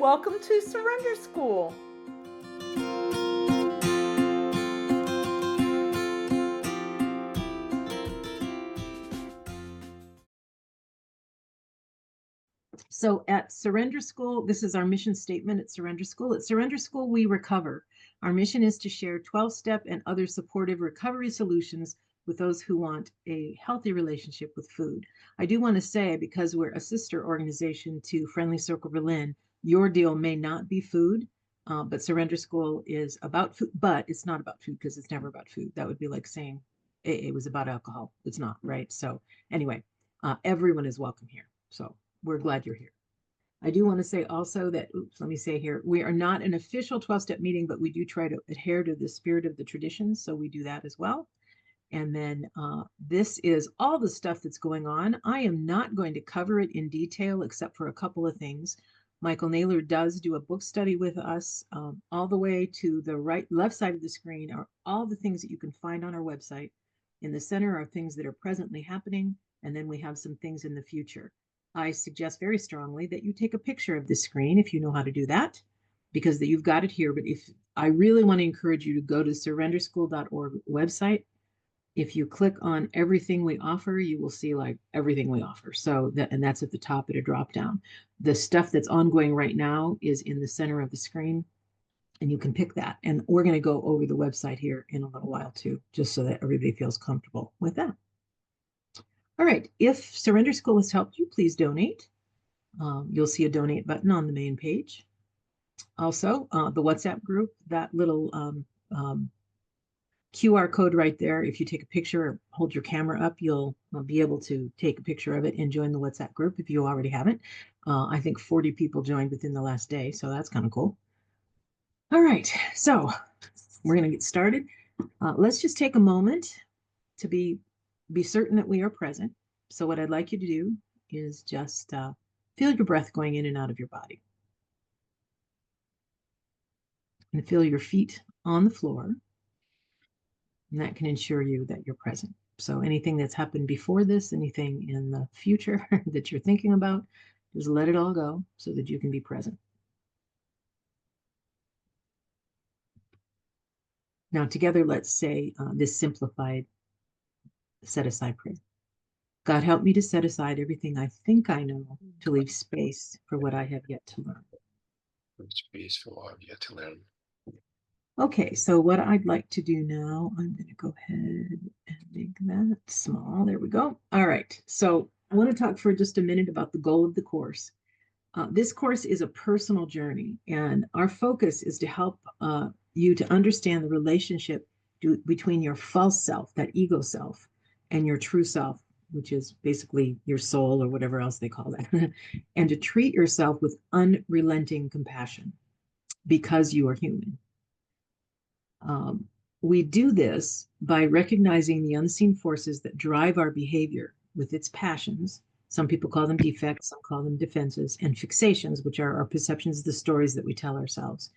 welcome to Surrender School. So at Surrender School, this is our mission statement at Surrender School. At Surrender School, we recover. Our mission is to share 12-step and other supportive recovery solutions with those who want a healthy relationship with food. I do want to say, because we're a sister organization to Friendly Circle Berlin, your deal may not be food, but Surrender School is about food, but it's not about food because it's never about food. That would be like saying it was about alcohol. It's not, right? So anyway, everyone is welcome here. So we're glad you're here. I do want to say also that, let me say here, we are not an official 12-step meeting, but we do try to adhere to the spirit of the traditions. So we do that as well. And then this is all the stuff that's going on. I am not going to cover it in detail, except for a couple of things. Michael Naylor does do a book study with us. All the way to the left side of the screen are all the things that you can find on our website. In the center are things that are presently happening, and then we have some things in the future. I suggest very strongly that you take a picture of the screen if you know how to do that, because you've got it here. But if I really want to encourage you to go to surrenderschool.org website. If you click on everything we offer, you will see like everything we offer. So and that's at the top at a drop down. The stuff that's ongoing right now is in the center of the screen, and you can pick that. And we're going to go over the website here in a little while too, just so that everybody feels comfortable with that. All right, if Surrender School has helped you, please donate. You'll see a donate button on the main page. Also, the WhatsApp group, that little QR code right there. If you take a picture or hold your camera up, you'll be able to take a picture of it and join the WhatsApp group if you already haven't. I think 40 people joined within the last day, so that's kind of cool. All right, so we're going to get started. Let's just take a moment to be certain that we are present. So what I'd like you to do is just feel your breath going in and out of your body. And feel your feet on the floor. And that can ensure you that you're present. So anything that's happened before this, anything in the future that you're thinking about, just let it all go so that you can be present. Now together, let's say this simplified set-aside prayer. God, help me to set aside everything I think I know to leave space for what I have yet to learn. Space for what I've yet to learn. Okay, so what I'd like to do now, I'm going to go ahead and make that small. There we go. All right, so I want to talk for just a minute about the goal of the course. This course is a personal journey, and our focus is to help you to understand the relationship between your false self, that ego self, and your true self, which is basically your soul or whatever else they call that, and to treat yourself with unrelenting compassion because you are human. We do this by recognizing the unseen forces that drive our behavior with its passions. Some people call them defects, some call them defenses, and fixations, which are our perceptions of the stories that we tell ourselves.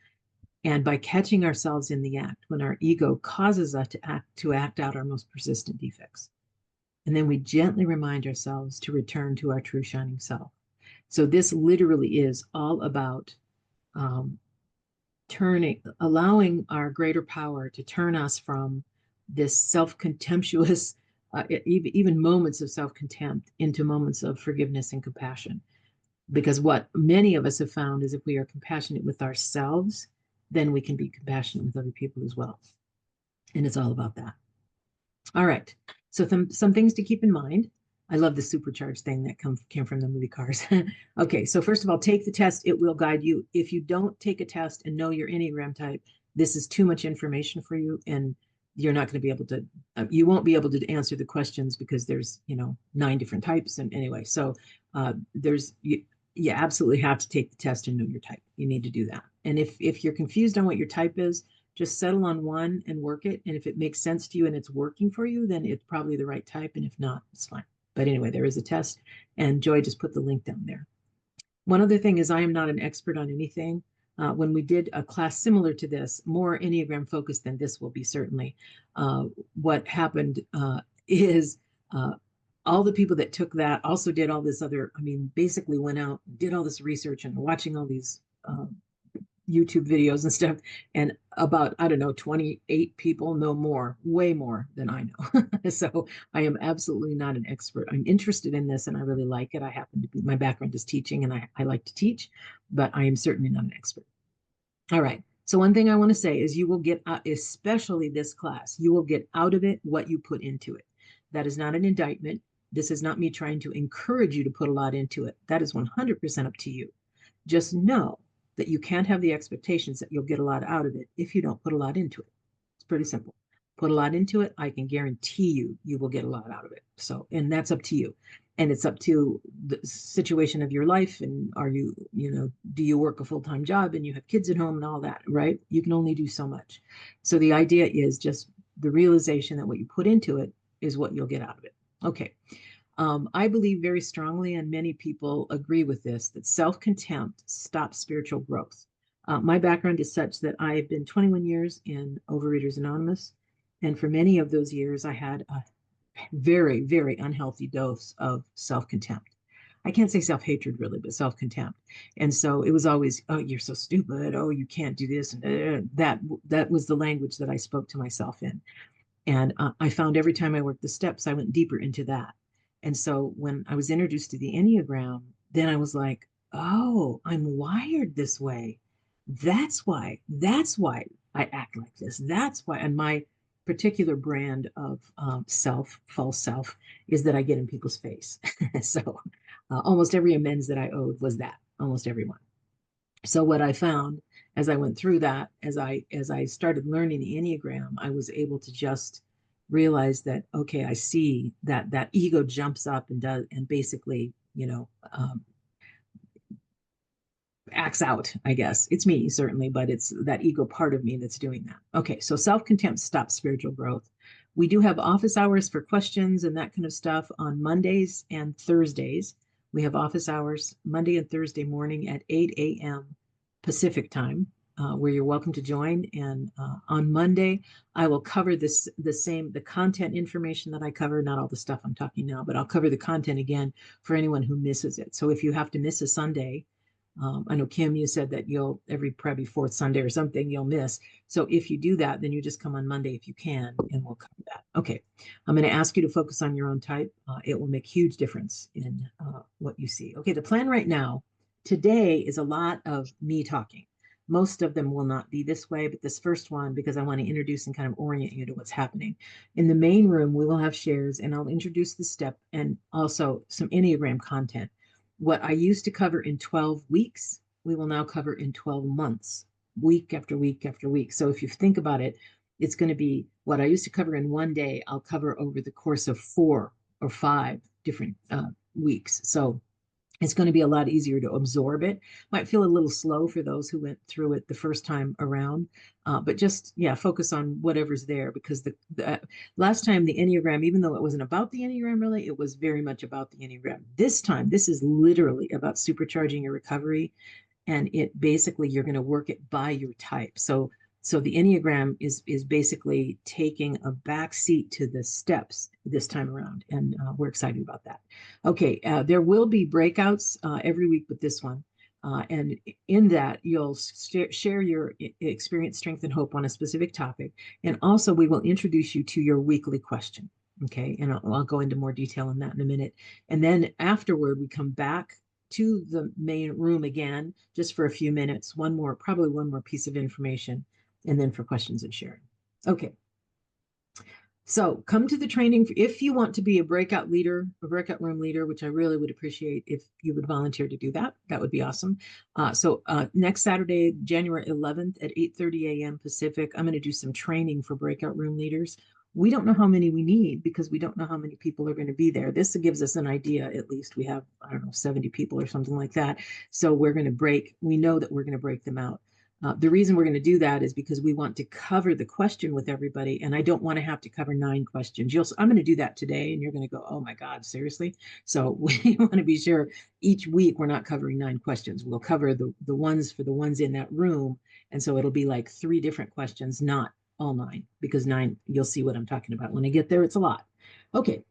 And by catching ourselves in the act, when our ego causes us to act out our most persistent defects. And then we gently remind ourselves to return to our true shining self. So this literally is all about allowing our greater power to turn us from this self-contemptuous, even moments of self-contempt, into moments of forgiveness and compassion. Because what many of us have found is if we are compassionate with ourselves, then we can be compassionate with other people as well. And it's all about that. All right, so some things to keep in mind. I love the Supercharge thing that came from the movie Cars. Okay, so first of all, take the test. It will guide you. If you don't take a test and know your Enneagram type, this is too much information for you, and you're not going to be able to, you won't be able to answer the questions because there's, 9 different types. And anyway, so you absolutely have to take the test and know your type. You need to do that. And if you're confused on what your type is, just settle on one and work it. And if it makes sense to you and it's working for you, then it's probably the right type. And if not, it's fine. But anyway, there is a test, and Joy just put the link down there. One other thing is I am not an expert on anything. When we did a class similar to this, more Enneagram focused than this will be certainly, what happened is all the people that took that also did all this other, basically went out, did all this research and watching all these YouTube videos and stuff, and about, I don't know, 28 people know more, way more than I know. So I am absolutely not an expert. I'm interested in this and I really like it. I happen to be, my background is teaching and I like to teach, but I am certainly not an expert. All right. So one thing I want to say is you will get, especially this class, you will get out of it what you put into it. That is not an indictment. This is not me trying to encourage you to put a lot into it. That is 100% up to you. Just know that you can't have the expectations that you'll get a lot out of it if you don't put a lot into it. It's pretty simple. Put a lot into it, I can guarantee you will get a lot out of it. So, and that's up to you. And it's up to the situation of your life. And are you, do you work a full-time job and you have kids at home and all that, right? You can only do so much. So the idea is just the realization that what you put into it is what you'll get out of it. Okay. I believe very strongly, and many people agree with this, that self-contempt stops spiritual growth. My background is such that I've been 21 years in Overeaters Anonymous. And for many of those years, I had a very, very unhealthy dose of self-contempt. I can't say self-hatred really, but self-contempt. And so it was always, oh, you're so stupid. Oh, you can't do this. And that was the language that I spoke to myself in. And I found every time I worked the steps, I went deeper into that. And so when I was introduced to the Enneagram, then I was like, oh, I'm wired this way. That's why I act like this. That's why. And my particular brand of false self, is that I get in people's face. So almost every amends that I owed was that, almost everyone. So what I found as I went through that, as I started learning the Enneagram, I was able to just realize that, okay, I see that ego jumps up and basically, acts out, I guess. It's me, certainly, but it's that ego part of me that's doing that. Okay, so self-contempt stops spiritual growth. We do have office hours for questions and that kind of stuff on Mondays and Thursdays. We have office hours Monday and Thursday morning at 8 a.m. Pacific time, where you're welcome to join. And on Monday, I will cover the content information that I cover, not all the stuff I'm talking now, but I'll cover the content again for anyone who misses it. So if you have to miss a Sunday, I know, Kim, you said that you'll probably fourth Sunday or something you'll miss. So if you do that, then you just come on Monday if you can, and we'll cover that. Okay, I'm going to ask you to focus on your own type. It will make huge difference in what you see. Okay, the plan right now, today is a lot of me talking. Most of them will not be this way, but this first one, because I want to introduce and kind of orient you to what's happening. In the main room, we will have shares, and I'll introduce the step and also some Enneagram content. What I used to cover in 12 weeks, we will now cover in 12 months, week after week after week. So if you think about it, it's going to be what I used to cover in one day, I'll cover over the course of 4 or 5 different weeks. So it's going to be a lot easier to absorb it. Might feel a little slow for those who went through it the first time around, but just, focus on whatever's there, because the last time the Enneagram, even though it wasn't about the Enneagram really, it was very much about the Enneagram. This time, this is literally about supercharging your recovery, and it basically, you're going to work it by your type. So the Enneagram is basically taking a back seat to the steps this time around, and we're excited about that. Okay, there will be breakouts every week with this one, and in that you'll share your experience, strength, and hope on a specific topic, and also we will introduce you to your weekly question. Okay, and I'll go into more detail on that in a minute, and then afterward we come back to the main room again, just for a few minutes, probably one more piece of information, and then for questions and sharing. Okay. So come to the training if you want to be a breakout leader, a breakout room leader, which I really would appreciate if you would volunteer to do that. That would be awesome. So next Saturday, January 11th at 8:30 a.m. Pacific, I'm going to do some training for breakout room leaders. We don't know how many we need because we don't know how many people are going to be there. This gives us an idea. At least we have, 70 people or something like that. So we know that we're going to break them out. The reason we're going to do that is because we want to cover the question with everybody, and I don't want to have to cover 9 questions. I'm going to do that today, and you're going to go, oh my God, seriously? So we want to be sure each week we're not covering 9 questions. We'll cover the ones for the ones in that room, and so it'll be like 3 different questions, not all 9, because 9, you'll see what I'm talking about. When I get there, it's a lot. Okay.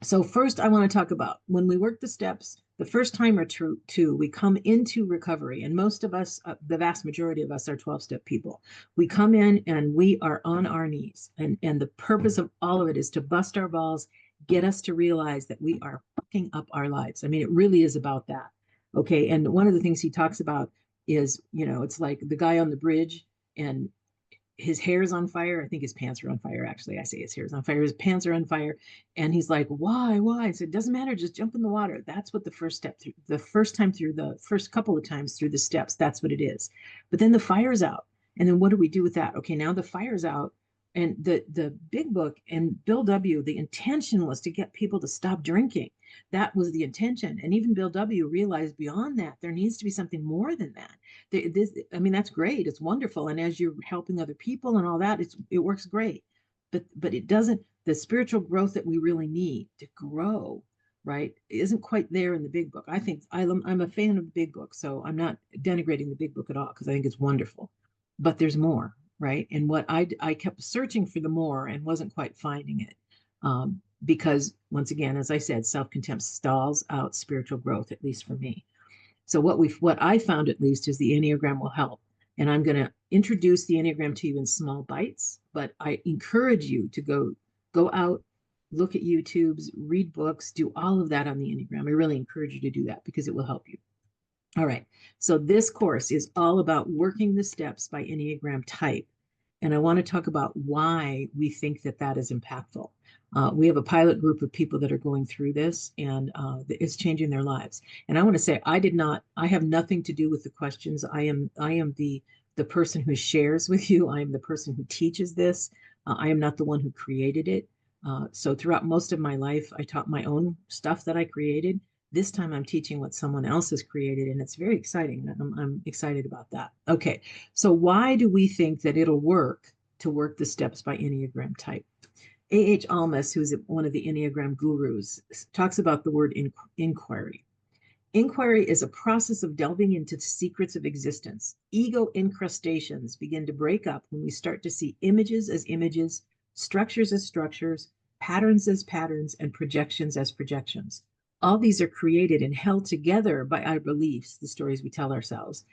So first, I want to talk about when we work the steps, the first time or two, we come into recovery. And most of us, the vast majority of us are 12-step people. We come in and we are on our knees. And the purpose of all of it is to bust our balls, get us to realize that we are fucking up our lives. I mean, it really is about that. Okay. And one of the things he talks about is, it's like the guy on the bridge and his hair is on fire. I think his pants are on fire. Actually, I say his hair is on fire. His pants are on fire. And he's like, why? I said, it doesn't matter. Just jump in the water. That's what the first step through the first time through the first couple of times through the steps. That's what it is. But then the fire's out. And then what do we do with that? Okay, now the fire's out. And the big book and Bill W., the intention was to get people to stop drinking. That was the intention. And even Bill W. realized beyond that, there needs to be something more than that. I mean, that's great. It's wonderful. And as you're helping other people and all that, it works great. But it doesn't, the spiritual growth that we really need to grow, right, isn't quite there in the big book. I think I'm a fan of the big book. So I'm not denigrating the big book at all because I think it's wonderful. But there's more, right? And what I kept searching for the more and wasn't quite finding it. Because once again, as I said, self-contempt stalls out spiritual growth, at least for me. So what I found at least is the Enneagram will help. And I'm going to introduce the Enneagram to you in small bites, but I encourage you to go out, look at YouTubes, read books, do all of that on the Enneagram. I really encourage you to do that because it will help you. All right. So this course is all about working the steps by Enneagram type. And I want to talk about why we think that that is impactful. We have a pilot group of people that are going through this, and it's changing their lives. And I want to say, I have nothing to do with the questions. I am the person who shares with you. I am the person who teaches this. I am not the one who created it. So throughout most of my life, I taught my own stuff that I created. This time I'm teaching what someone else has created, and it's very exciting. I'm excited about that. Okay, so why do we think that it'll work to work the steps by Enneagram type? A.H. Almas, who's one of the Enneagram gurus, talks about the word inquiry. Inquiry is a process of delving into the secrets of existence. Ego incrustations begin to break up when we start to see images as images, structures as structures, patterns as patterns, and projections as projections. All these are created and held together by our beliefs, the stories we tell ourselves,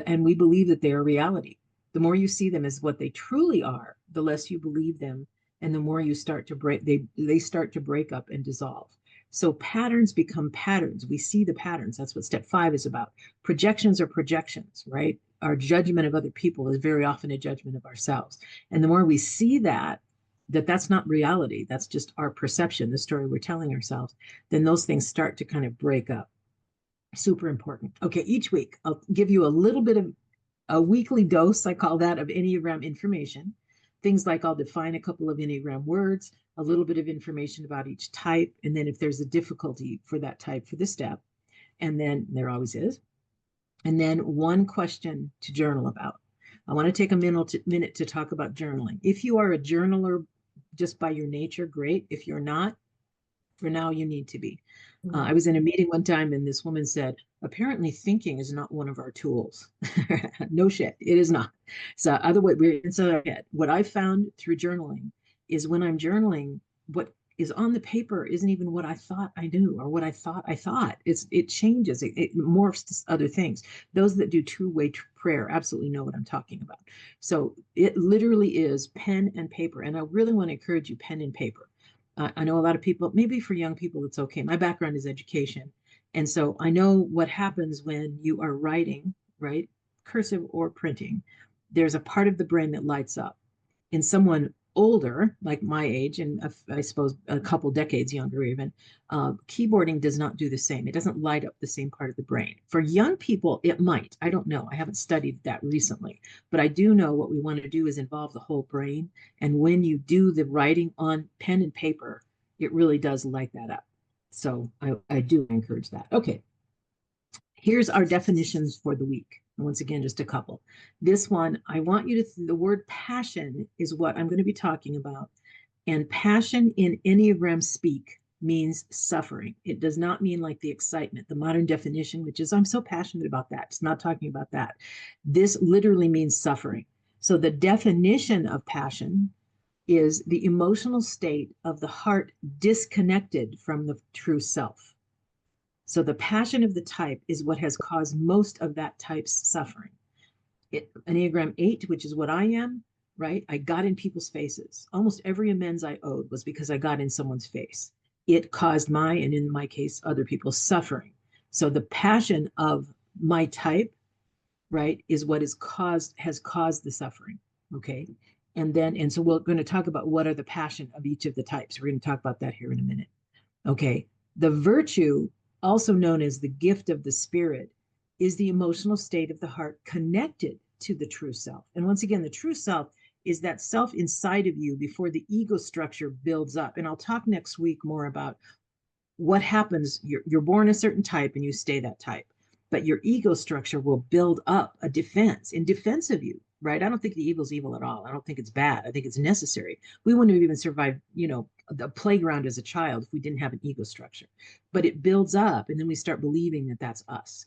and we believe that they are reality. The more you see them as what they truly are, the less you believe them, and the more you start to break, they start to break up and dissolve. So patterns become patterns. We see the patterns. That's what step 5 is about. Projections are projections, right? Our judgment of other people is very often a judgment of ourselves. And the more we see that's not reality, that's just our perception, the story we're telling ourselves, then those things start to kind of break up. Super important. Okay, each week I'll give you a little bit of a weekly dose, I call that, of Enneagram information. Things like I'll define a couple of Enneagram words, a little bit of information about each type, and then if there's a difficulty for that type for the step, and then there always is, and then one question to journal about. I want to take a minute to talk about journaling. If you are a journaler just by your nature, great. If you're not, for now, you need to be. I was in a meeting one time and this woman said, apparently thinking is not one of our tools. No shit, it is not. So otherwise, we're inside our head. What I found through journaling is when I'm journaling, what is on the paper isn't even what I thought I knew or what I thought. It changes, it morphs to other things. Those that do two-way prayer absolutely know what I'm talking about. So it literally is pen and paper. And I really want to encourage you, pen and paper. I know a lot of people, maybe for young people, it's okay. My background is education. And so I know what happens when you are writing, right? Cursive or printing. There's a part of the brain that lights up. In someone older, like my age, and I suppose a couple decades younger even, keyboarding does not do the same. It doesn't light up the same part of the brain. For young people, it might. I don't know. I haven't studied that recently. But I do know what we want to do is involve the whole brain. And when you do the writing on pen and paper, it really does light that up. So I do encourage that. Okay. Here's our definitions for the week. Once again, just a couple. This one, I want you to, the word passion is what I'm going to be talking about. And passion in Enneagram speak means suffering. It does not mean like the excitement, the modern definition, which is I'm so passionate about that. It's not talking about that. This literally means suffering. So the definition of passion is the emotional state of the heart disconnected from the true self. So the passion of the type is what has caused most of that type's suffering. Enneagram 8, which is what I am, right? I got in people's faces. Almost every amends I owed was because I got in someone's face. It caused my, and in my case, other people's suffering. So the passion of my type, right, is what has caused the suffering. Okay. And so we're going to talk about what are the passion of each of the types. We're going to talk about that here in a minute. Okay. The virtue, also known as the gift of the spirit, is the emotional state of the heart connected to the true self. And once again, the true self is that self inside of you before the ego structure builds up. And I'll talk next week more about what happens. You're born a certain type and you stay that type, but your ego structure will build up a defense in defense of you, right? I don't think the evil's evil at all. I don't think it's bad. I think it's necessary. We wouldn't have even survived, the playground as a child if we didn't have an ego structure. But it builds up, and then we start believing that that's us,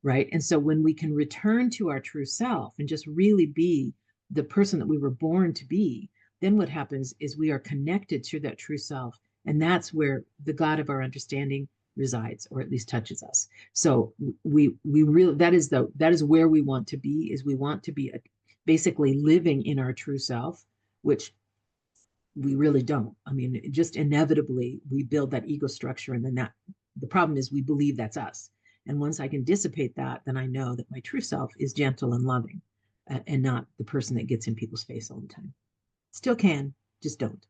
right? And so when we can return to our true self and just really be the person that we were born to be, then what happens is we are connected to that true self, and that's where the God of our understanding resides, or at least touches us. So we really, that is where we want to be. Is we want to be basically living in our true self, which we really don't. I mean, just inevitably we build that ego structure, and then the problem is we believe that's us. And once I can dissipate that, then I know that my true self is gentle and loving, and not the person that gets in people's face all the time. Still can, just don't.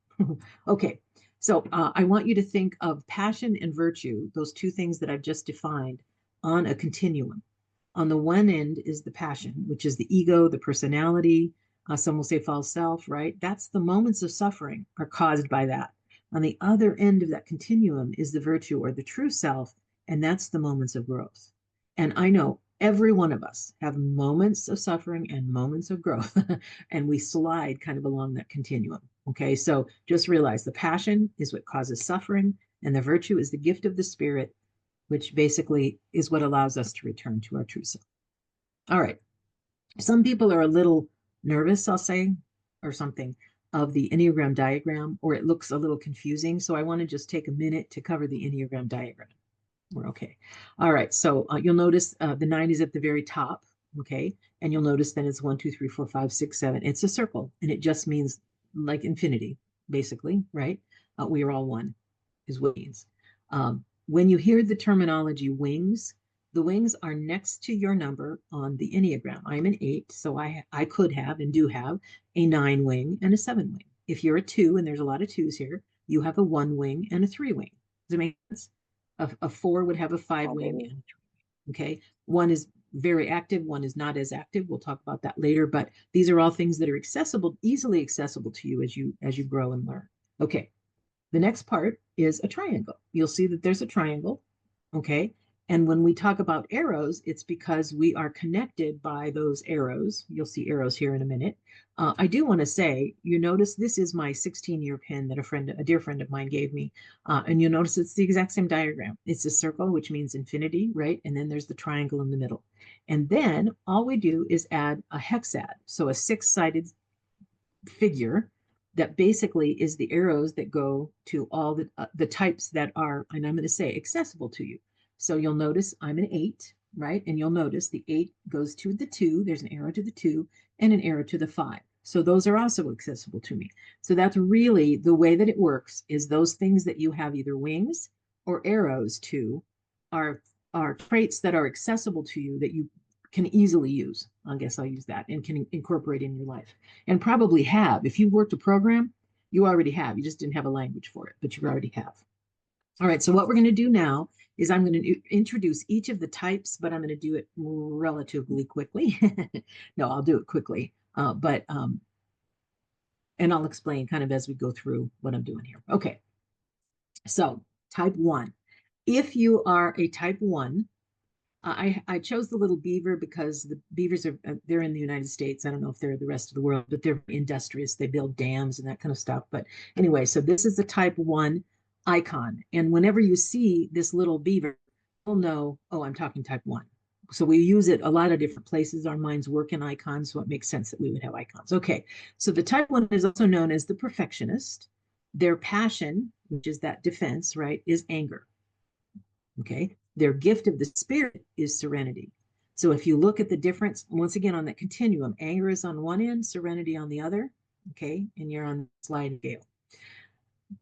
Okay, so I want you to think of passion and virtue, those two things that I've just defined, on a continuum. On the one end is the passion, which is the ego, the personality. Some will say false self, right? That's the moments of suffering are caused by that. On the other end of that continuum is the virtue, or the true self, and that's the moments of growth. And I know every one of us have moments of suffering and moments of growth, and we slide kind of along that continuum. Okay, so just realize the passion is what causes suffering, and the virtue is the gift of the spirit, which basically is what allows us to return to our true self. All right. Some people are a little nervous, I'll say, or something, of the Enneagram diagram, or it looks a little confusing. So I want to just take a minute to cover the Enneagram diagram. We're okay. All right. So you'll notice the 9 is at the very top. Okay. And you'll notice then it's 1, 2, 3, 4, 5, 6, 7. It's a circle, and it just means like infinity, basically, right? We are all one, is what it means. When you hear the terminology wings, the wings are next to your number on the Enneagram. I'm an 8, so I could have and do have a 9 wing and a 7 wing. If you're a 2, and there's a lot of 2s here, you have a 1 wing and a 3 wing. Does it make sense? A 4 would have a 5 wing and a 3 wing. Okay. One is very active, one is not as active. We'll talk about that later, but these are all things that are accessible, easily accessible to you as you grow and learn. Okay. The next part is a triangle. You'll see that there's a triangle. Okay. And when we talk about arrows, it's because we are connected by those arrows. You'll see arrows here in a minute. I do want to say, you notice this is my 16-year pin that a dear friend of mine gave me. And you'll notice it's the exact same diagram. It's a circle, which means infinity, right? And then there's the triangle in the middle. And then all we do is add a hexad. So a 6-sided figure that basically is the arrows that go to all the types that are, and I'm going to say, accessible to you. So you'll notice I'm an 8, right? And you'll notice the 8 goes to the 2. There's an arrow to the 2 and an arrow to the 5. So those are also accessible to me. So that's really the way that it works, is those things that you have either wings or arrows to are traits that are accessible to you that you can easily use. I guess I'll use that, and can incorporate in your life, and probably have. If you worked a program, you already have. You just didn't have a language for it, but you already have. All right, so what we're going to do now is I'm going to introduce each of the types, but I'm going to do it relatively quickly. No, I'll do it quickly, and I'll explain kind of as we go through what I'm doing here. Okay, so type 1. If you are a type 1, I chose the little beaver because the beavers they're in the United States. I don't know if they're the rest of the world, but they're industrious. They build dams and that kind of stuff. But anyway, so this is the type 1 icon. And whenever you see this little beaver, you'll know, oh, I'm talking type 1. So we use it a lot of different places. Our minds work in icons, so it makes sense that we would have icons. Okay, so the type 1 is also known as the perfectionist. Their passion, which is that defense, right, is anger. Okay, their gift of the spirit is serenity. So if you look at the difference, once again, on that continuum, anger is on one end, serenity on the other. Okay, and you're on the sliding scale.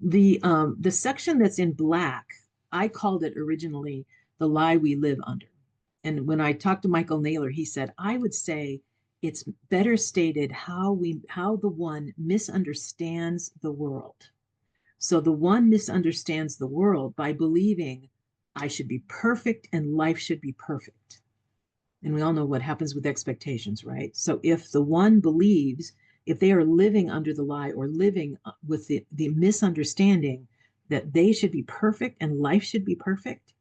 The section that's in black, I called it originally the lie we live under. And when I talked to Michael Naylor, he said, I would say it's better stated how the one misunderstands the world. So the one misunderstands the world by believing I should be perfect and life should be perfect. And we all know what happens with expectations, right? So if the one believes, if they are living under the lie or living with the misunderstanding that they should be perfect and life should be perfect,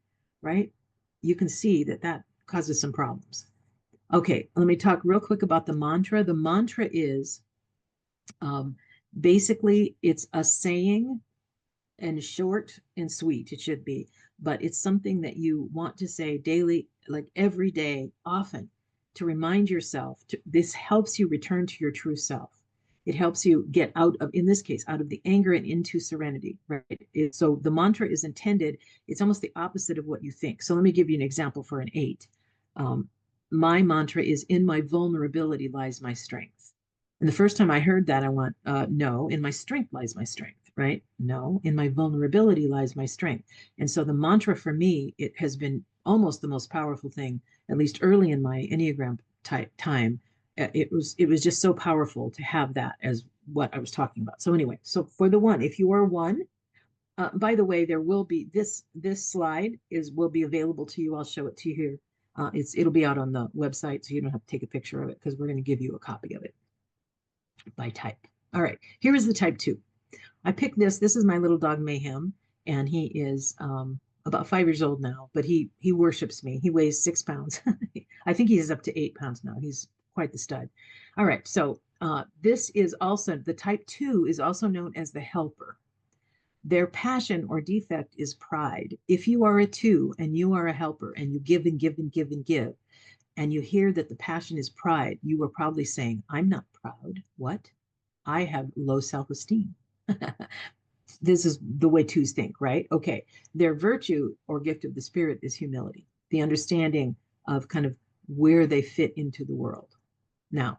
right? You can see that that causes some problems. Okay, let me talk real quick about the mantra. The mantra is basically it's a saying, and short and sweet it should be, but it's something that you want to say daily, like every day, often, to remind yourself. This helps you return to your true self. It helps you get out of, in this case, out of the anger and into serenity, right? So the mantra is intended, it's almost the opposite of what you think. So let me give you an example for an 8. My mantra is, in my vulnerability lies my strength. And the first time I heard that, I went, no, in my strength lies my strength, right? No, in my vulnerability lies my strength. And so the mantra for me, it has been almost the most powerful thing, at least early in my Enneagram type time. It was just so powerful to have that as what I was talking about. So anyway, so for the 1, if you are 1, by the way, there will be this slide will be available to you. I'll show it to you here. It'll be out on the website, so you don't have to take a picture of it because we're going to give you a copy of it by type. All right, here is the type 2. I picked this. This is my little dog Mayhem, and he is about 5 years old now, but he worships me. He weighs 6 pounds. I think he's up to 8 pounds now. He's quite the stud. All right, so this is also, the type 2 is also known as the helper. Their passion or defect is pride. If you are a 2 and you are a helper and you give and give and give and give, and you hear that the passion is pride, you are probably saying, I'm not proud. What? I have low self-esteem. This is the way 2s think, right? Okay. Their virtue or gift of the spirit is humility, the understanding of kind of where they fit into the world. Now,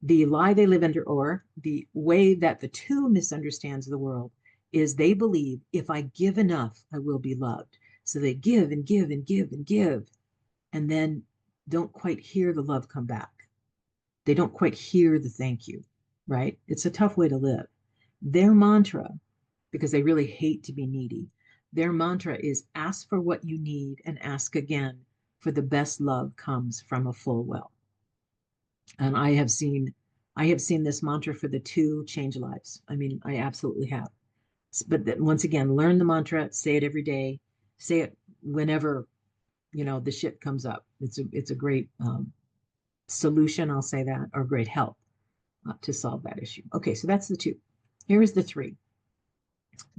the lie they live under, or the way that the 2 misunderstands the world, is they believe if I give enough, I will be loved. So they give and give and give and give, and then don't quite hear the love come back. They don't quite hear the thank you, right? It's a tough way to live. Their mantra, because they really hate to be needy, their mantra is ask for what you need and ask again, for the best love comes from a full well. And I have seen this mantra for the 2 change lives. I mean, I absolutely have. But once again, learn the mantra, say it every day, say it whenever, the shit comes up. It's a great solution, I'll say that, or great help to solve that issue. Okay, so that's the 2. Here is the 3.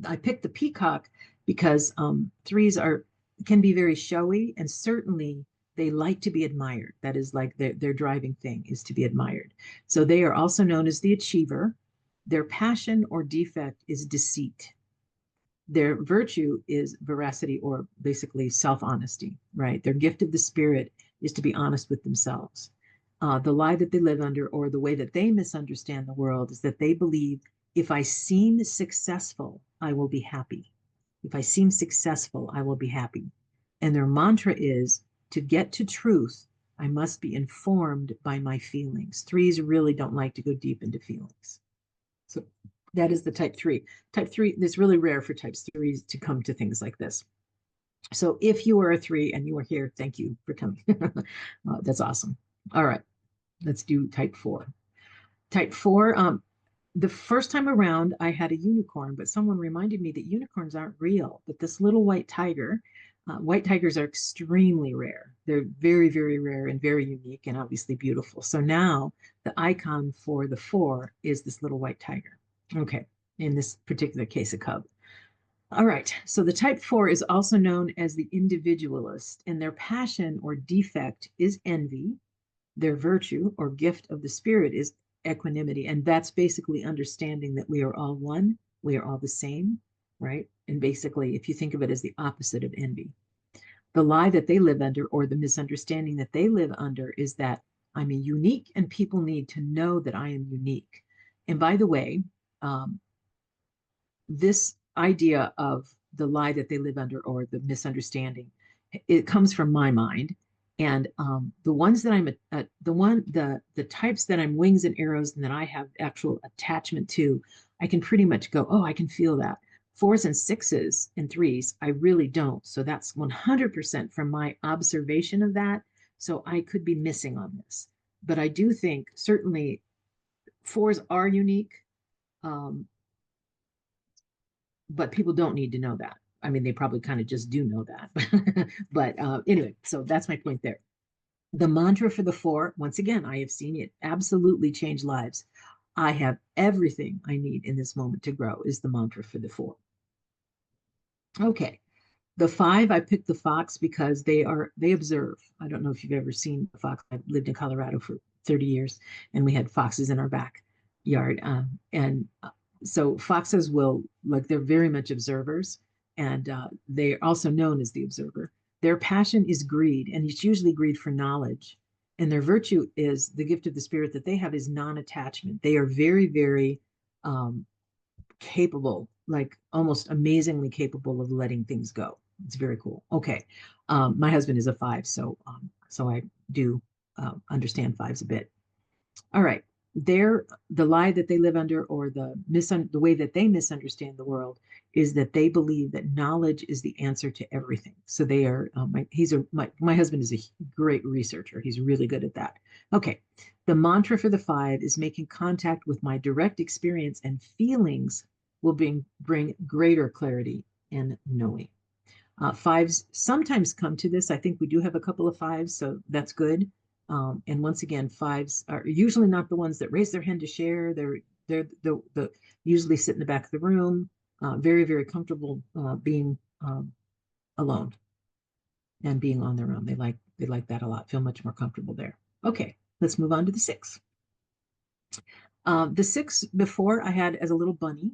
I picked the peacock because 3s can be very showy, and certainly they like to be admired. That is like their driving thing, is to be admired. So they are also known as the achiever. Their passion or defect is deceit. Their virtue is veracity, or basically self-honesty, right? Their gift of the spirit is to be honest with themselves. The lie that they live under, or the way that they misunderstand the world, is that they believe if I seem successful, I will be happy. If I seem successful, I will be happy. And their mantra is, to get to truth, I must be informed by my feelings. 3s really don't like to go deep into feelings. So that is the type 3. Type 3, it's really rare for type 3s to come to things like this. So if you are a 3 and you are here, thank you for coming. That's awesome. All right, let's do type 4. Type 4, the first time around, I had a unicorn, but someone reminded me that unicorns aren't real. But this little white tiger, white tigers are extremely rare. They're very, very rare and very unique and obviously beautiful. So now the icon for the 4 is this little white tiger. Okay, in this particular case, a cub. All right, so the type 4 is also known as the individualist, and their passion or defect is envy. Their virtue or gift of the spirit is equanimity. And that's basically understanding that we are all one, we are all the same, right? And basically, if you think of it as the opposite of envy, the lie that they live under or the misunderstanding that they live under is that I'm unique and people need to know that I am unique. And by the way, um, this idea of the lie that they live under or the misunderstanding, it comes from my mind. And the ones that I'm the types that I'm wings and arrows and that I have actual attachment to, I can pretty much go, oh, I can feel that. Fours and sixes and threes, I really don't. So that's 100% from my observation of that. So I could be missing on this, but I do think certainly fours are unique. Um, but people don't need to know that. I mean, they probably kind of just do know that. But anyway, so that's my point there. The mantra for the four, once again, I have seen it absolutely change lives. I have everything I need in this moment to grow, is the mantra for the four. Okay. The five, I picked the fox because they observe. I don't know if you've ever seen a fox. I've lived in Colorado for 30 years and we had foxes in our backyard. And so foxes will, like, they're very much observers, and they're also known as the observer. Their passion is greed, and it's usually greed for knowledge. And their virtue is the gift of the spirit that they have is non-attachment. They are very, very capable, like almost amazingly capable of letting things go. It's very cool. Okay. My husband is a five, so I do understand fives a bit. All right. The lie that they live under, or the way that they misunderstand the world, is that they believe that knowledge is the answer to everything. So they are my husband is a great researcher. He's really good at that. Okay. The mantra for the five is making contact with my direct experience and feelings will bring greater clarity and knowing. Fives sometimes come to this. I think we do have a couple of fives, so that's good. And once again, fives are usually not the ones that raise their hand to share. They're the usually sit in the back of the room, very, very comfortable being alone and being on their own. They like that a lot. Feel much more comfortable there. Okay, let's move on to the six. The six before I had as a little bunny.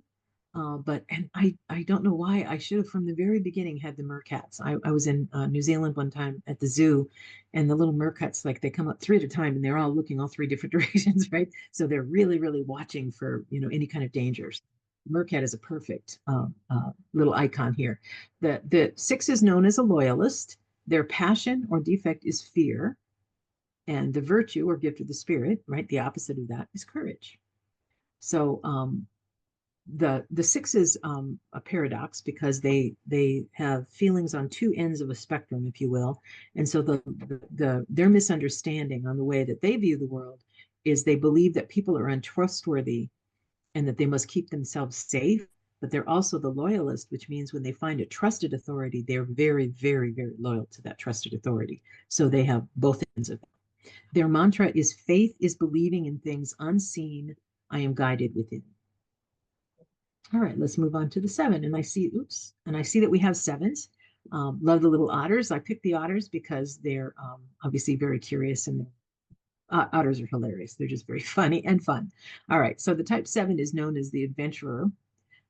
And I don't know why. I should have from the very beginning had the meerkats. I was in New Zealand one time at the zoo, and the little meerkats, like, they come up three at a time and they're all looking all three different directions, right? So they're really, really watching for, any kind of dangers. Meerkat is a perfect little icon here. The six is known as a loyalist. Their passion or defect is fear, and the virtue or gift of the spirit, right? The opposite of that is courage. So the six is a paradox because they have feelings on two ends of a spectrum, if you will. And so their misunderstanding on the way that they view the world is they believe that people are untrustworthy and that they must keep themselves safe. But they're also the loyalist, which means when they find a trusted authority, they're very, very, very loyal to that trusted authority. So they have both ends of it. Their mantra is faith is believing in things unseen. I am guided within. All right, let's move on to the seven. And I see that we have sevens. Love the little otters. I picked the otters because they're obviously very curious, and otters are hilarious. They're just very funny and fun. All right, so the type seven is known as the adventurer.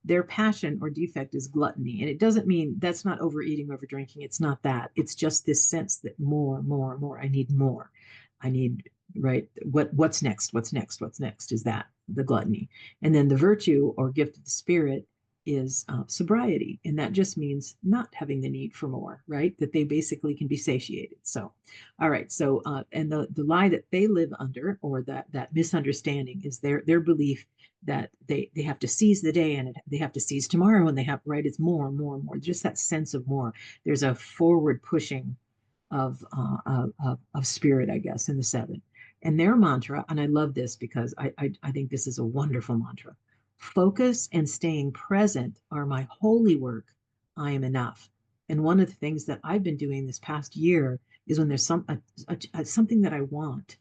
Their passion or defect is gluttony. And it doesn't mean that's not overeating, over drinking. It's not that. It's just this sense that more, more, more. I need more. I need, right? What's next? What's next? What's next? Is that the gluttony? And then the virtue or gift of the spirit is sobriety. And that just means not having the need for more, right? That they basically can be satiated. So, all right. So, and the lie that they live under, or that misunderstanding, is their belief that they have to seize the day, and they have to seize tomorrow, and they have, right? It's more and more and more. Just that sense of more. There's a forward pushing of spirit, I guess, in the seven. And their mantra, and I love this because I think this is a wonderful mantra. Focus and staying present are my holy work. I am enough. And one of the things that I've been doing this past year is when there's something that I want,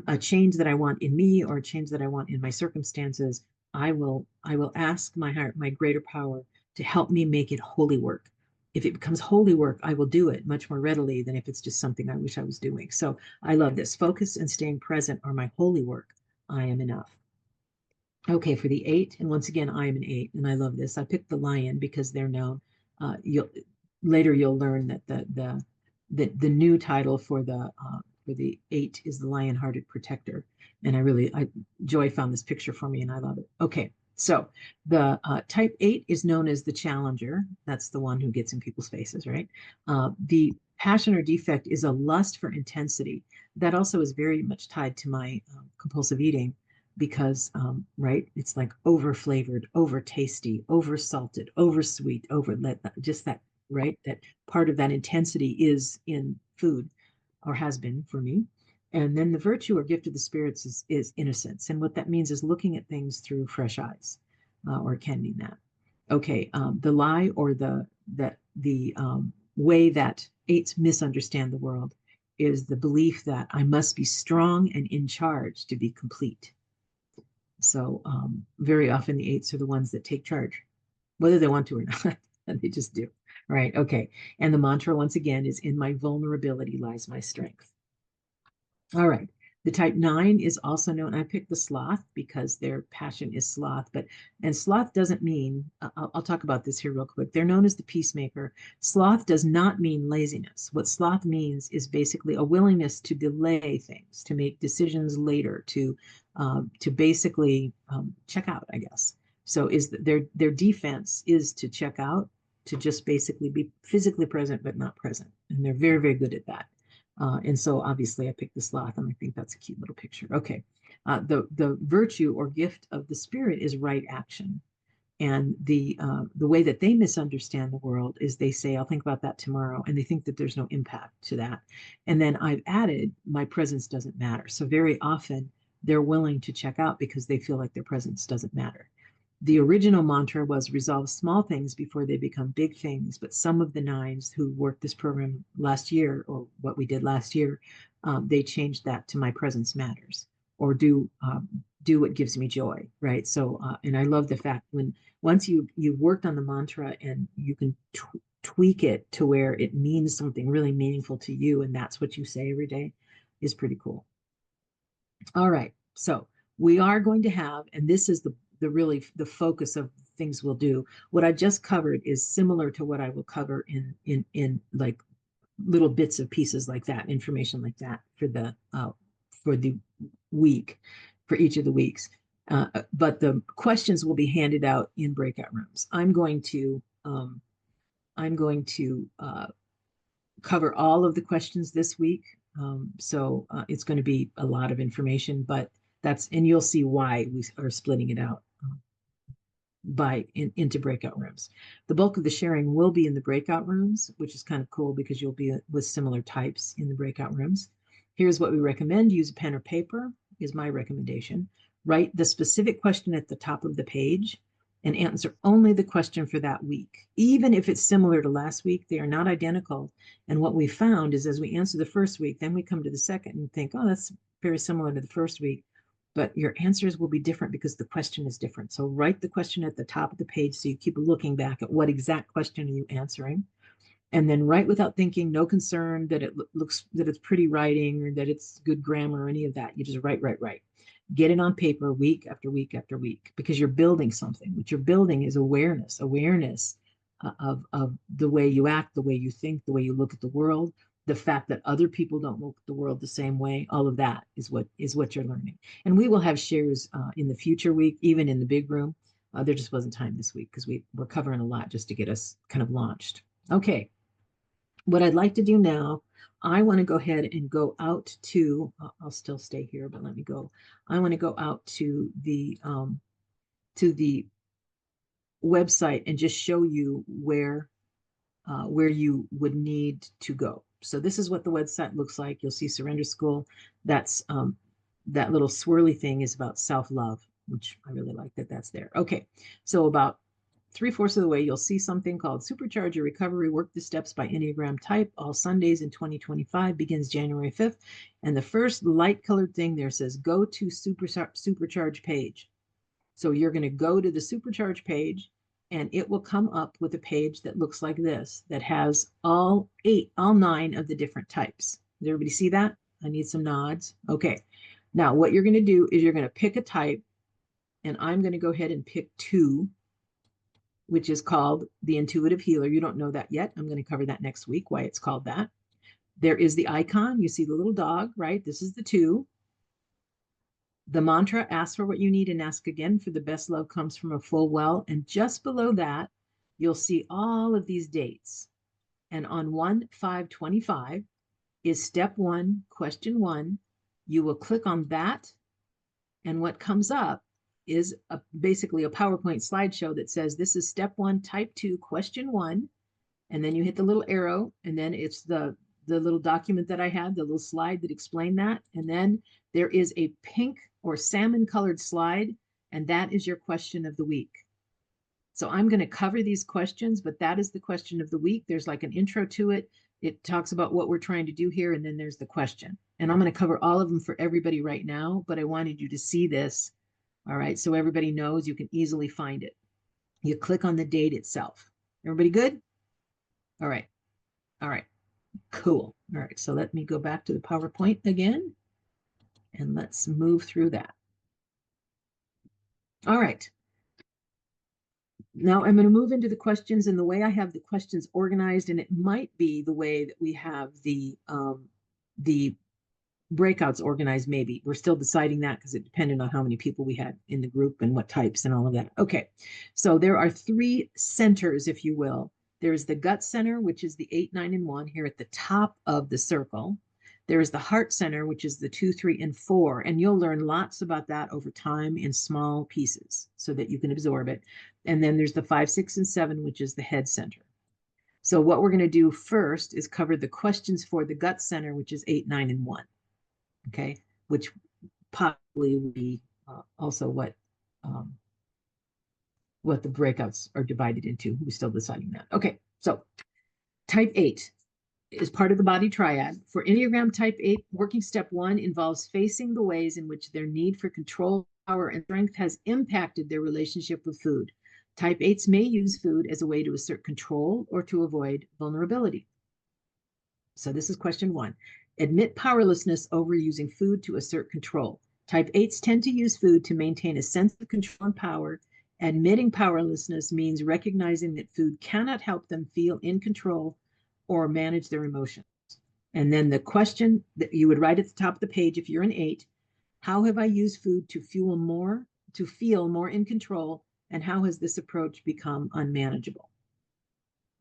a change that I want in me, or a change that I want in my circumstances, I will ask my heart, my greater power, to help me make it holy work. If it becomes holy work, I will do it much more readily than if it's just something I wish I was doing. So I love this. Focus and staying present are my holy work. I am enough. Okay, for the 8, and once again, I am an 8, and I love this. I picked the lion because they're known. You'll later you'll learn that the new title for the 8 is the lion-hearted protector, and Joy found this picture for me, and I love it. Okay, so the type 8 is known as the challenger. That's the one who gets in people's faces, right? The passion or defect is a lust for intensity. That also is very much tied to my compulsive eating because right, it's like over flavored, over tasty, over salted, over sweet, over just that, right, that part of that intensity is in food, or has been for me. And then the virtue or gift of the spirits is innocence, and what that means is looking at things through fresh eyes, or it can mean that. Okay, the lie or the way that 8s misunderstand the world is the belief that I must be strong and in charge to be complete. So very often the 8s are the ones that take charge, whether they want to or not, and they just do. Right. Okay. And the mantra, once again, is in my vulnerability lies my strength. All right. The type 9 is also known. I picked the sloth because their passion is sloth, and sloth doesn't mean, I'll talk about this here real quick. They're known as the peacemaker. Sloth does not mean laziness. What sloth means is basically a willingness to delay things, to make decisions later, to basically check out, I guess. So their defense is to check out, to just basically be physically present but not present, and they're very, very good at that. And so obviously I picked the sloth, and I think that's a cute little picture. Okay. The virtue or gift of the spirit is right action. And the way that they misunderstand the world is they say, I'll think about that tomorrow. And they think that there's no impact to that. And then I've added, my presence doesn't matter. So very often they're willing to check out because they feel like their presence doesn't matter. The original mantra was resolve small things before they become big things, but some of the 9s who worked this program last year, or what we did last year, they changed that to my presence matters, or do what gives me joy, right? So, and I love the fact when once you've worked on the mantra and you can tweak it to where it means something really meaningful to you, and that's what you say every day, is pretty cool. All right, so we are going to have, and this is the really the focus of things we'll do. What I just covered is similar to what I will cover in like little bits of pieces like that, information like that for the week, for each of the weeks. But the questions will be handed out in breakout rooms. I'm going to cover all of the questions this week. So it's going to be a lot of information, but and you'll see why we are splitting it out into breakout rooms. The bulk of the sharing will be in the breakout rooms, which is kind of cool because you'll be with similar types in the breakout rooms. Here's what we recommend. Use a pen or paper is my recommendation. Write the specific question at the top of the page and answer only the question for that week. Even if it's similar to last week, they are not identical. And what we found is as we answer the first week, then we come to the second and think, oh, that's very similar to the first week. But your answers will be different because the question is different. So write the question at the top of the page so you keep looking back at what exact question are you answering. And then write without thinking, no concern that it looks, that it's pretty writing or that it's good grammar or any of that. You just write. Get it on paper week after week after week, because you're building something. What you're building is awareness of the way you act, the way you think, the way you look at the world, the fact that other people don't look at the world the same way. All of that is what you're learning. And we will have shares in the future week, even in the big room. There just wasn't time this week because we're covering a lot just to get us kind of launched. Okay. What I'd like to do now, I want to go ahead and go out to, I'll still stay here, but let me go. I want to go out to the website and just show you where you would need to go. So this is what the website looks like. You'll see Surrender School. That's that little swirly thing is about self-love, which I really like that that's there. Okay, so about 3/4 of the way, you'll see something called Supercharge Your Recovery, Work the Steps by Enneagram Type, all Sundays in 2025, begins January 5th. And the first light colored thing there says, go to Supercharge page. So you're going to go to the Supercharge page, and it will come up with a page that looks like this, that has all 9 of the different types. Does everybody see that? I need some nods. Okay. Now what you're going to do is you're going to pick a type, and I'm going to go ahead and pick 2, which is called the intuitive healer. You don't know that yet. I'm going to cover that next week, why it's called that. There is the icon. You see the little dog, right? This is the 2. The mantra, ask for what you need and ask again, for the best love comes from a full well. And just below that, you'll see all of these dates. And on 1/5/25 is step 1, question 1. You will click on that, and what comes up is basically a PowerPoint slideshow that says this is step 1, type 2, question 1. And then you hit the little arrow, and then it's the little document that I had, the little slide that explained that. And then there is a pink or salmon colored slide, and that is your question of the week. So I'm going to cover these questions, but that is the question of the week. There's like an intro to it. It talks about what we're trying to do here, and then there's the question. And I'm going to cover all of them for everybody right now, but I wanted you to see this, all right, so everybody knows you can easily find it. You click on the date itself. Everybody good? All right. All right. Cool. All right. So let me go back to the PowerPoint again, and let's move through that. All right. Now I'm going to move into the questions, and the way I have the questions organized, and it might be the way that we have the breakouts organized. Maybe we're still deciding that because it depended on how many people we had in the group and what types and all of that. Okay. So there are 3 centers, if you will. There's the gut center, which is the 8, 9, and 1 here at the top of the circle. There is the heart center, which is the 2, 3, and 4. And you'll learn lots about that over time in small pieces so that you can absorb it. And then there's the 5, 6, and 7, which is the head center. So what we're going to do first is cover the questions for the gut center, which is 8, 9, and 1. Okay, which possibly will be also what the breakouts are divided into. We're still deciding that. Okay, so type 8 is part of the body triad. For Enneagram type 8, working step 1 involves facing the ways in which their need for control, power, and strength has impacted their relationship with food. Type 8s may use food as a way to assert control or to avoid vulnerability. So this is question 1. Admit powerlessness over using food to assert control. Type 8s tend to use food to maintain a sense of control and power. Admitting powerlessness means recognizing that food cannot help them feel in control or manage their emotions. And then the question that you would write at the top of the page if you're an 8, how have I used food to feel more in control, and how has this approach become unmanageable?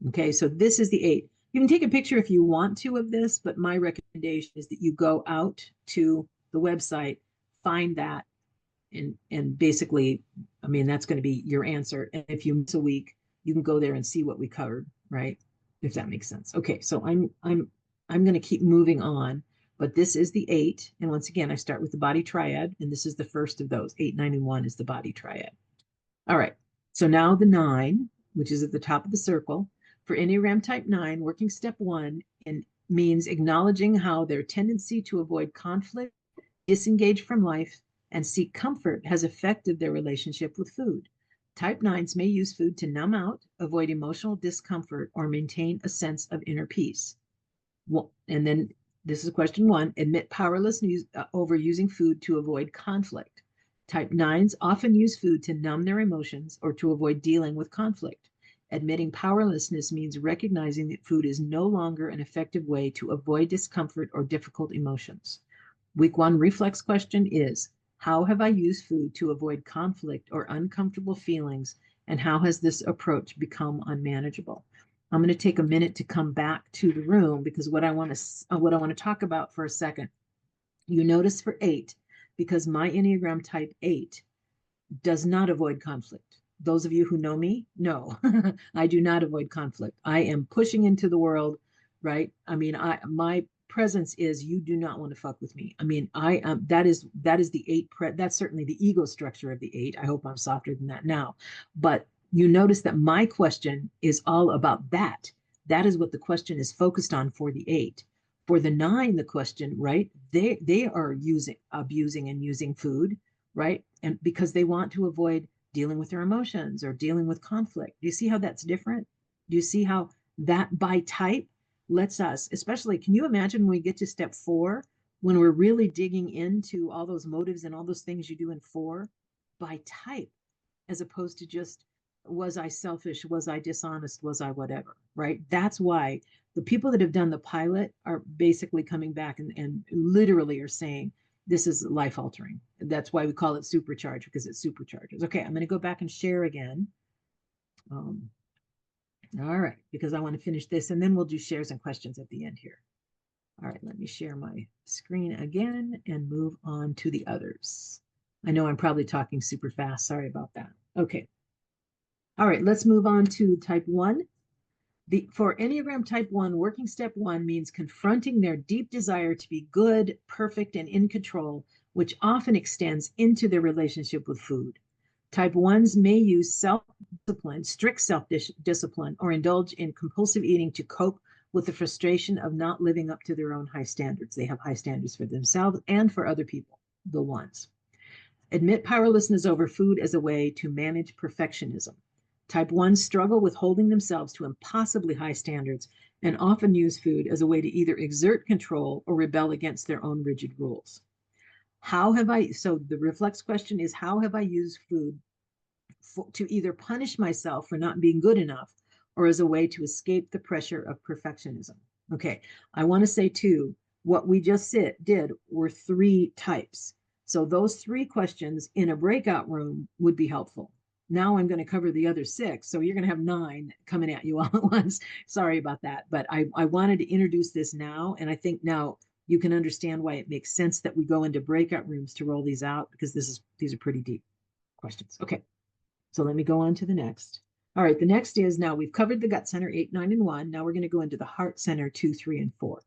Okay, so this is the 8. You can take a picture if you want to of this, but my recommendation is that you go out to the website, find that, and basically, I mean, that's going to be your answer. And if you miss a week, you can go there and see what we covered, right? If that makes sense. Okay, so I'm going to keep moving on, but this is the 8. And once again, I start with the body triad, and this is the first of those. 8, 9, and 1 is the body triad. All right, so now the 9, which is at the top of the circle. For Enneagram type 9, working step 1 means acknowledging how their tendency to avoid conflict, disengage from life, and seek comfort has affected their relationship with food. Type 9s may use food to numb out, avoid emotional discomfort, or maintain a sense of inner peace. Well, and then this is question 1, admit powerlessness over using food to avoid conflict. Type 9s often use food to numb their emotions or to avoid dealing with conflict. Admitting powerlessness means recognizing that food is no longer an effective way to avoid discomfort or difficult emotions. Week 1 reflex question is, how have I used food to avoid conflict or uncomfortable feelings, and how has this approach become unmanageable? I'm going to take a minute to come back to the room because what I want to talk about for a second. You notice for 8, because my Enneagram type 8 does not avoid conflict. Those of you who know me know I do not avoid conflict. I am pushing into the world, right? I mean, my presence is, you do not want to fuck with me. I mean, I am, that is the 8, that's certainly the ego structure of the 8. I hope I'm softer than that now. But you notice that my question is all about that. That is what the question is focused on for the 8. For the 9, the question, right? They are abusing and using food, right? And because they want to avoid dealing with their emotions or dealing with conflict. Do you see how that's different? Do you see how that by type lets us, especially, can you imagine when we get to step 4, when we're really digging into all those motives and all those things you do in 4 by type, as opposed to just, was I selfish? Was I dishonest? Was I whatever? Right? That's why the people that have done the pilot are basically coming back and literally are saying, this is life altering. That's why we call it Supercharge, because it supercharges. Okay, I'm going to go back and share again. All right, because I want to finish this and then we'll do shares and questions at the end here. All right, let me share my screen again and move on to the others. I know I'm probably talking super fast. Sorry about that. Okay. All right, let's move on to type 1. For Enneagram type 1, working step 1 means confronting their deep desire to be good, perfect, and in control, which often extends into their relationship with food. Type 1s may use self-discipline, strict self-discipline, or indulge in compulsive eating to cope with the frustration of not living up to their own high standards. They have high standards for themselves and for other people, the ones. Admit powerlessness over food as a way to manage perfectionism. Type 1s struggle with holding themselves to impossibly high standards and often use food as a way to either exert control or rebel against their own rigid rules. So the reflex question is, how have I used food to either punish myself for not being good enough or as a way to escape the pressure of perfectionism? Okay, I want to say too, what we just did were 3 types. So those 3 questions in a breakout room would be helpful. Now I'm going to cover the other 6. So you're going to have 9 coming at you all at once. Sorry about that. But I wanted to introduce this now. And I think now you can understand why it makes sense that we go into breakout rooms to roll these out, because these are pretty deep questions. Okay. So let me go on to the next. All right. The next is, now we've covered the gut center 8, 9, and 1. Now we're going to go into the heart center 2, 3, and 4.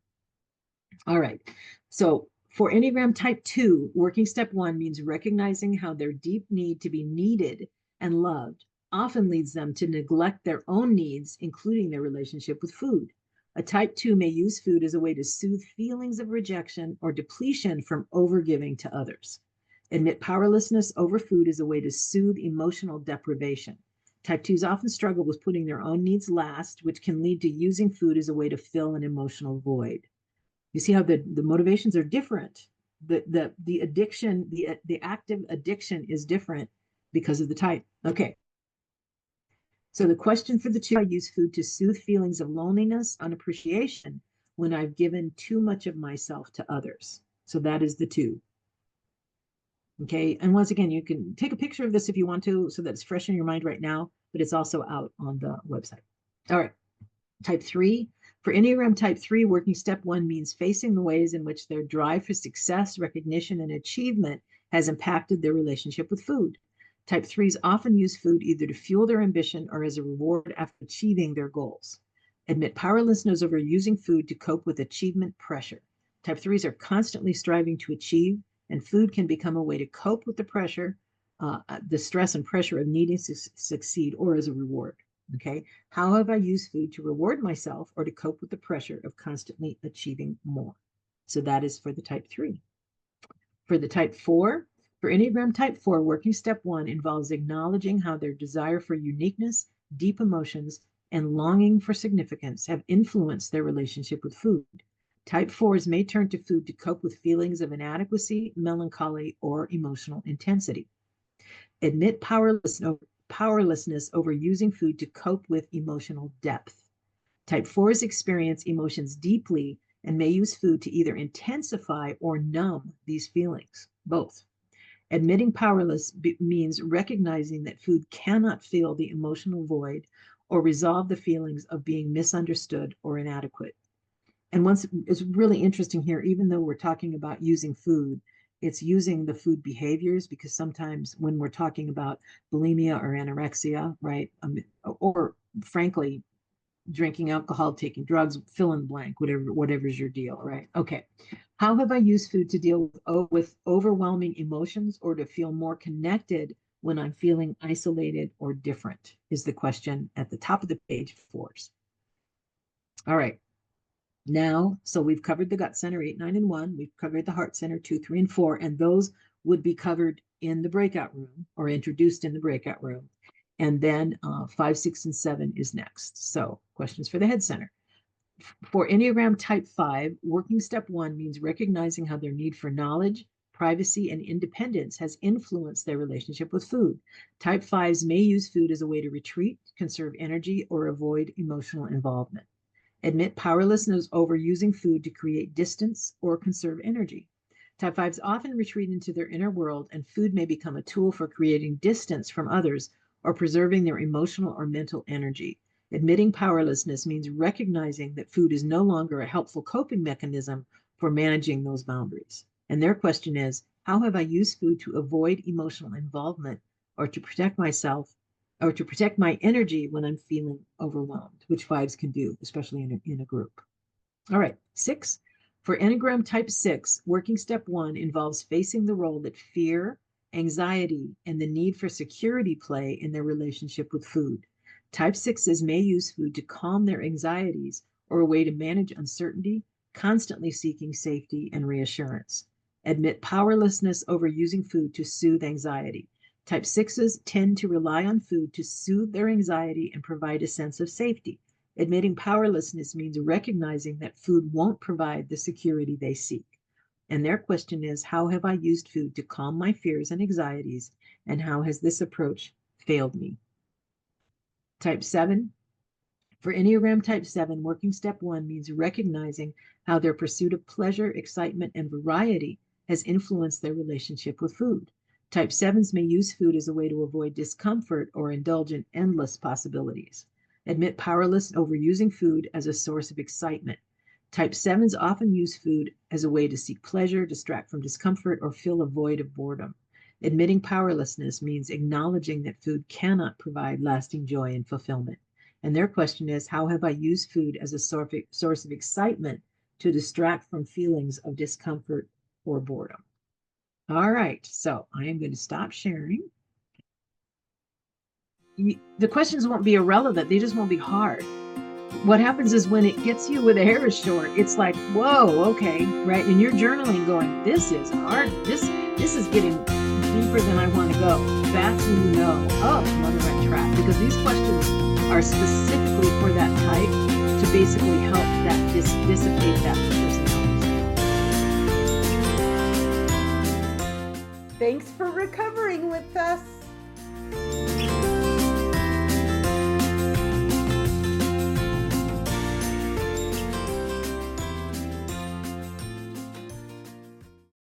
All right. So for Enneagram type 2, working step 1 means recognizing how their deep need to be needed and loved often leads them to neglect their own needs, including their relationship with food. A type 2 may use food as a way to soothe feelings of rejection or depletion from overgiving to others. Admit powerlessness over food as a way to soothe emotional deprivation. Type 2s often struggle with putting their own needs last, which can lead to using food as a way to fill an emotional void. You see how the motivations are different. The addiction, the active addiction is different because of the type. Okay. So the question for the 2, I use food to soothe feelings of loneliness, unappreciation when I've given too much of myself to others. So that is the 2. Okay. And once again, you can take a picture of this if you want to, so that it's fresh in your mind right now, but it's also out on the website. All right. Type 3. For Enneagram type 3, working step 1 means facing the ways in which their drive for success, recognition, and achievement has impacted their relationship with food. Type 3s often use food either to fuel their ambition or as a reward after achieving their goals. Admit powerlessness over using food to cope with achievement pressure. Type 3s are constantly striving to achieve, and food can become a way to cope with the pressure, the stress and pressure of needing to succeed, or as a reward. Okay, how have I used food to reward myself or to cope with the pressure of constantly achieving more? So that is for the type 3. For the type 4, for Enneagram type 4, working step 1 involves acknowledging how their desire for uniqueness, deep emotions, and longing for significance have influenced their relationship with food. Type 4s may turn to food to cope with feelings of inadequacy, melancholy, or emotional intensity. Admit powerlessness over using food to cope with emotional depth. Type 4s experience emotions deeply and may use food to either intensify or numb these feelings, both. Admitting powerless means recognizing that food cannot fill the emotional void or resolve the feelings of being misunderstood or inadequate. And once it's really interesting here, even though we're talking about using food, it's using the food behaviors, because sometimes when we're talking about bulimia or anorexia, right, or frankly, drinking alcohol, taking drugs, fill in the blank, whatever's your deal, right? Okay. How have I used food to deal with overwhelming emotions or to feel more connected when I'm feeling isolated or different, is the question at the top of the page for us. All right. Now, so we've covered the gut center 8, 9, and 1. We've covered the heart center 2, 3, and 4, and those would be covered in the breakout room or introduced in the breakout room. And then 5, 6, and 7 is next. So questions for the Head Center. For Enneagram Type 5, working step 1 means recognizing how their need for knowledge, privacy, and independence has influenced their relationship with food. Type 5s may use food as a way to retreat, conserve energy, or avoid emotional involvement. Admit powerlessness over using food to create distance or conserve energy. Type 5s often retreat into their inner world, and food may become a tool for creating distance from others or preserving their emotional or mental energy. Admitting powerlessness means recognizing that food is no longer a helpful coping mechanism for managing those boundaries. And their question is, how have I used food to avoid emotional involvement or to protect myself or to protect my energy when I'm feeling overwhelmed, which 5s can do, especially in a group. All right, 6. For Enneagram Type 6, working step 1 involves facing the role that fear, anxiety, and the need for security play in their relationship with food. Type 6s may use food to calm their anxieties or a way to manage uncertainty, constantly seeking safety and reassurance. Admit powerlessness over using food to soothe anxiety. Type 6s tend to rely on food to soothe their anxiety and provide a sense of safety. Admitting powerlessness means recognizing that food won't provide the security they seek. And their question is, how have I used food to calm my fears and anxieties, and how has this approach failed me? Type 7. For Enneagram Type 7, working step 1 means recognizing how their pursuit of pleasure, excitement, and variety has influenced their relationship with food. Type 7s may use food as a way to avoid discomfort or indulge in endless possibilities. Admit powerless over using food as a source of excitement. Type 7s often use food as a way to seek pleasure, distract from discomfort, or fill a void of boredom. Admitting powerlessness means acknowledging that food cannot provide lasting joy and fulfillment. And their question is, how have I used food as a source of excitement to distract from feelings of discomfort or boredom? All right, so I am going to stop sharing. The questions won't be irrelevant, they just won't be hard. What happens is when it gets you where the hair is short, it's like, whoa, okay, right? And you're journaling going, this is hard. This is getting deeper than I want to go. That's when you know, oh, I'm on the right track. Because these questions are specifically for that type to basically help that dissipate that personality. Thanks for recovering with us.